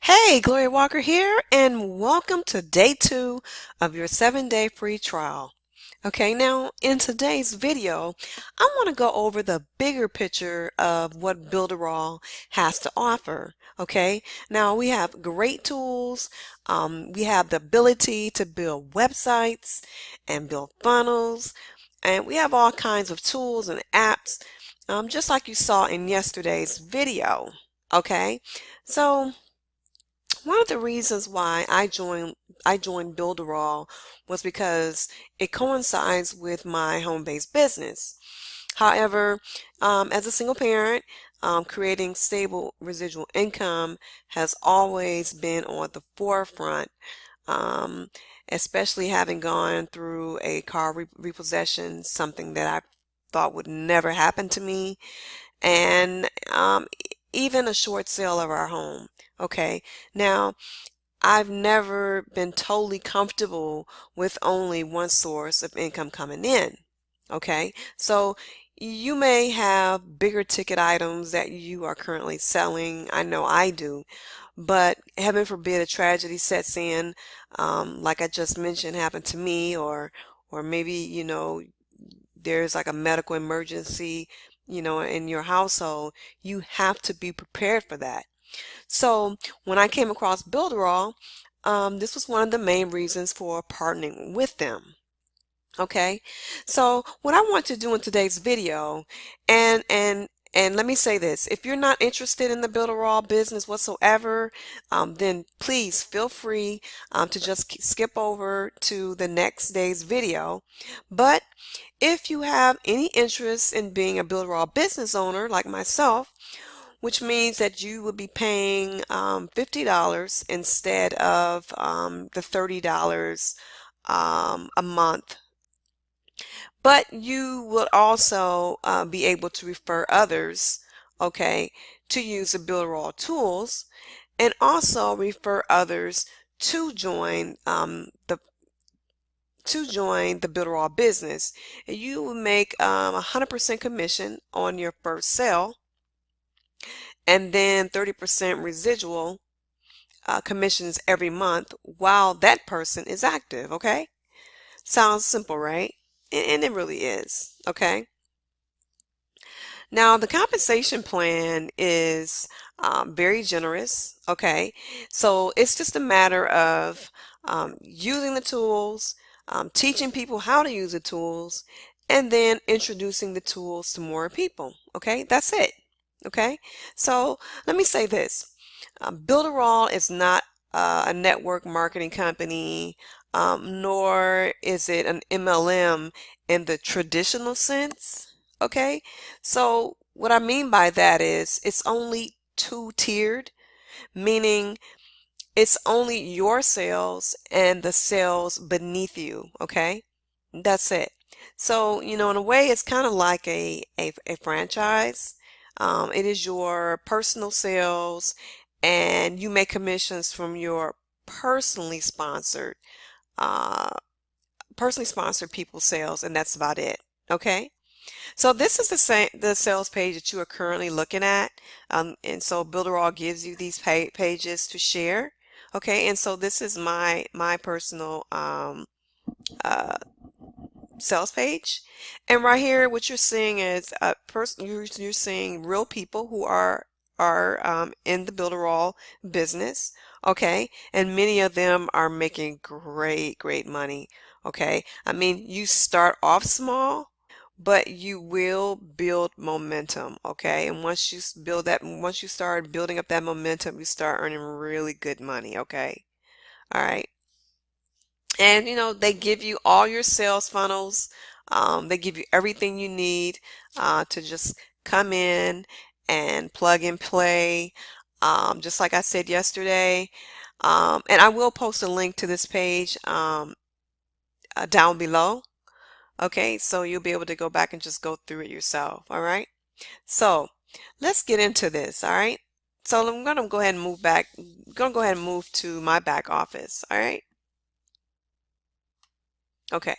Hey, Gloria Walker here, and welcome to day 2 of your 7-day free trial. Okay, now in today's video, I want to go over the bigger picture of what Builderall has to offer. Okay, now we have great tools. We have the ability to build websites and build funnels, and we have all kinds of tools and apps, just like you saw in yesterday's video. Okay, so one of the reasons why I joined Builderall was because it coincides with my home-based business. However, as a single parent, creating stable residual income has always been on the forefront, um, especially having gone through a car repossession, something that I thought would never happen to me, and even a short sale of our home. Okay, now I've never been totally comfortable with only one source of income coming in. Okay, so you may have bigger ticket items that you are currently selling. I know I do, but heaven forbid a tragedy sets in, like I just mentioned, happened to me, or maybe there's like a medical emergency, in your household. You have to be prepared for that. So when I came across Builderall, this was one of the main reasons for partnering with them. Okay, so what I want to do in today's video, and let me say this: if you're not interested in the Builderall business whatsoever, then please feel free to just skip over to the next day's video. But if you have any interest in being a Builderall business owner like myself, which means that you will be paying $50 instead of the $30 a month. But you will also be able to refer others, okay, to use the Builderall tools, and also refer others to join the Builderall business. You will make 100% commission on your first sale, and then 30% residual commissions every month while that person is active. Okay, sounds simple, right? And it really is. Okay, now the compensation plan is very generous. Okay, so it's just a matter of using the tools, teaching people how to use the tools, and then introducing the tools to more people. Okay, that's it. Okay, so let me say this. Builderall is not a network marketing company, nor is it an MLM in the traditional sense. Okay, so what I mean by that is it's only two-tiered, meaning it's only your sales and the sales beneath you. Okay, that's it. So, in a way, it's kind of like a franchise. It is your personal sales, and you make commissions from your personally sponsored, uh, people sales, and that's about it. Okay. So this is the sales page that you are currently looking at, and so Builderall gives you these pages to share. Okay, and so this is my personal uh, sales page, and right here what you're seeing is a person. You're seeing real people who are in the Builderall business. Okay, and many of them are making great money. Okay, I mean, you start off small, but you will build momentum. Okay, and once you start building up that momentum, you start earning really good money. Okay, all right. And they give you all your sales funnels. They give you everything you need to just come in and plug and play. Just like I said yesterday. And I will post a link to this page down below. Okay, so you'll be able to go back and just go through it yourself. All right. So let's get into this. All right. So I'm going to go ahead and move back. I'm going to go ahead and move to my back office. All right. Okay.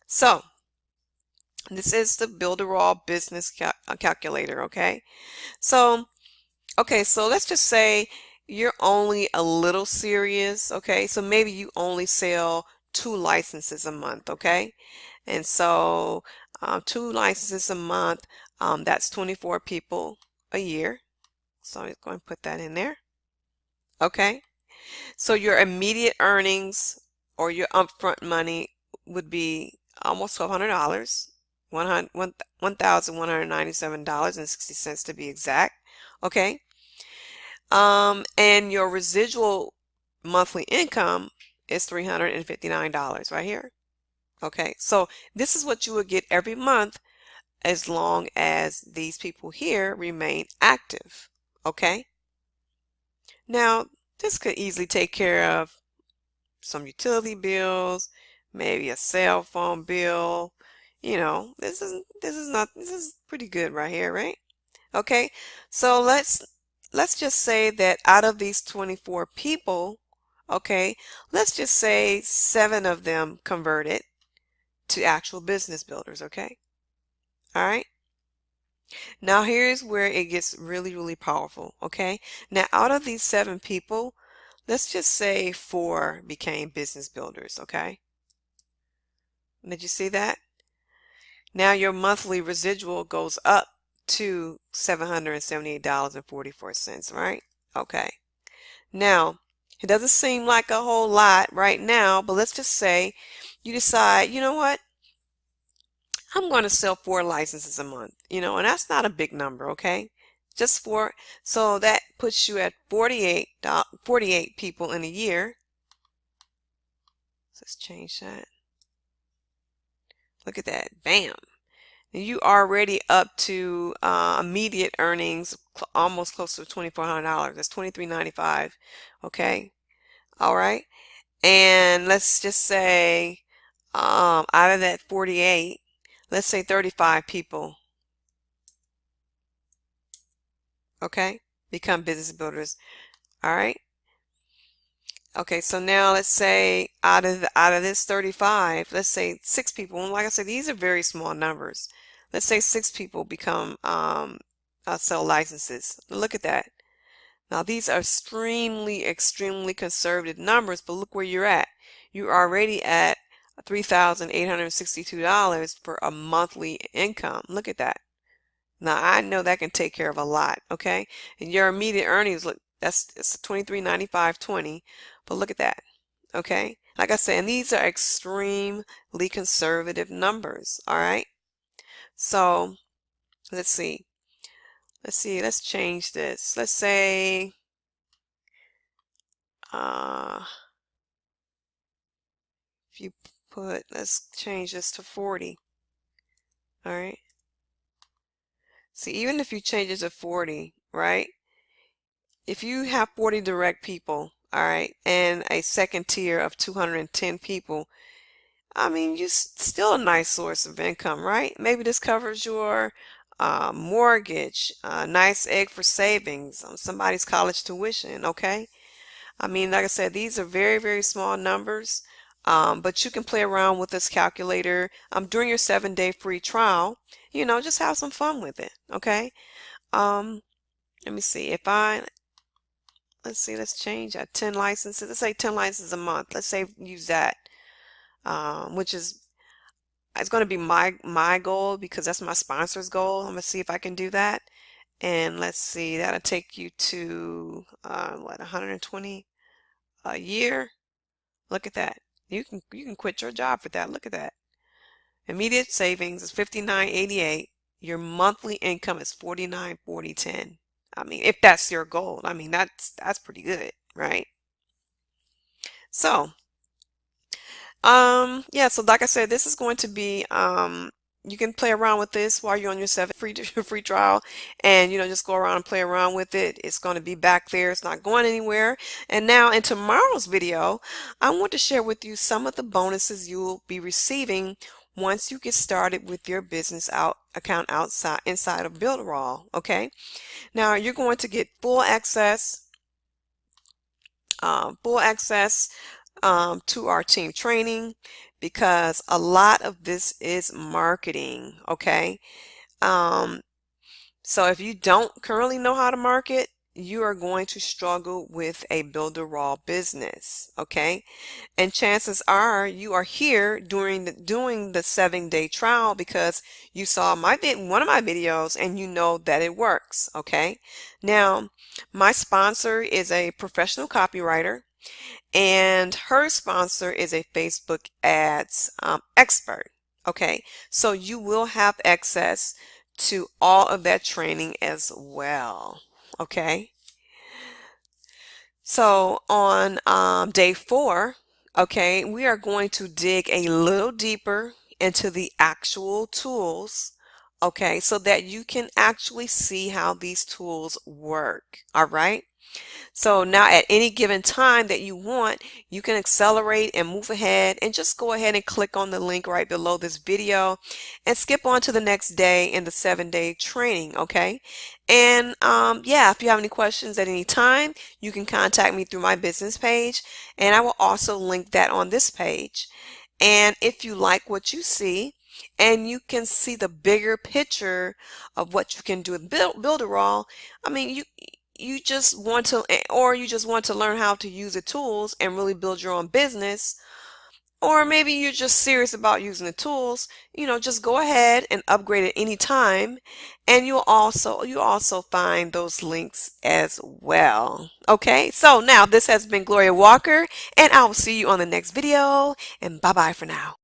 So this is the Builderall business calculator. Okay. So, okay. So let's just say you're only a little serious, okay? So maybe you only sell 2 licenses a month, okay? And so 2 licenses a month, that's 24 people a year. So I'm going to put that in there, okay? So your immediate earnings or your upfront money would be almost $1,200, $1,197.60 to be exact, okay? And your residual monthly income is $359 right here. Okay, so this is what you would get every month as long as these people here remain active. Okay, now this could easily take care of some utility bills, maybe a cell phone bill. You know, this is pretty good right here, right? Okay, so let's just say that out of these 24 people, okay, let's just say 7 of them converted to actual business builders, okay? All right. Now here's where it gets really, really powerful, okay? Now out of these 7 people, let's just say 4 became business builders, okay? Did you see that? Now your monthly residual goes up to $778.44, right? Okay. Now, it doesn't seem like a whole lot right now, but let's just say you decide, you know what? I'm going to sell 4 licenses a month, you know, and that's not a big number, okay? Just 4. So that puts you at 48 people in a year. Let's change that. Look at that. Bam. You already up to immediate earnings almost close to $2,400. That's $2,395. Okay. All right. And let's just say out of that 48, let's say 35 people, okay, become business builders. All right. Okay, so now let's say out of this 35, let's say 6 people, and like I said, these are very small numbers. Let's say 6 people become sell licenses. Look at that. Now these are extremely conservative numbers, but look where you're at. You're already at $3,862 for a monthly income. Look at that. Now I know that can take care of a lot, okay? And your immediate earnings, look, it's $23.95.20, but look at that, okay? Like I said, and these are extremely conservative numbers, all right? So let's see. Let's change this. Let's say if you let's change this to 40, all right? See, even if you change it to 40, right? If you have 40 direct people, all right, and a second tier of 210 people, I mean, you still a nice source of income, right? Maybe this covers your mortgage, a nice egg for savings, somebody's college tuition, okay? I mean, like I said, these are very small numbers, but you can play around with this calculator during your 7-day free trial. You know, just have some fun with it, okay? Let me see. Let's see, let's change that 10 licenses. Let's say 10 licenses a month. Let's say use that, which is it's going to be my goal because that's my sponsor's goal. I'm going to see if I can do that. And let's see, that'll take you to what, 120 a year. Look at that. You can quit your job for that. Look at that. Immediate savings is $59.88. Your monthly income is $49.40.10. I mean, if that's your goal, I mean that's pretty good, right? So, yeah, so like I said, this is going to be you can play around with this while you're on your 7 free trial, and you know, just go around and play around with it. It's going to be back there. It's not going anywhere. And now in tomorrow's video, I want to share with you some of the bonuses you'll be receiving once you get started with your business account inside of Builderall, okay? Now you're going to get full access to our team training, because a lot of this is marketing, okay? So if you don't currently know how to market, you are going to struggle with a Builderall business, okay? And chances are you are here doing the 7-day trial because you saw one of my videos and you know that it works, okay? Now, my sponsor is a professional copywriter, and her sponsor is a Facebook ads expert. Okay, so you will have access to all of that training as well. Okay, so on day 4, okay, we are going to dig a little deeper into the actual tools. Okay, so that you can actually see how these tools work. All right. So now at any given time that you want, you can accelerate and move ahead and just go ahead and click on the link right below this video and skip on to the next day in the 7-day training, okay? And yeah, if you have any questions at any time, you can contact me through my business page, and I will also link that on this page. And if you like what you see, and you can see the bigger picture of what you can do with Builderall, I mean, you just want to, or you just want to learn how to use the tools and really build your own business, or maybe you're just serious about using the tools, just go ahead and upgrade at any time, and you also find those links as well. Okay, so now this has been Gloria Walker, and I will see you on the next video, and bye bye for now.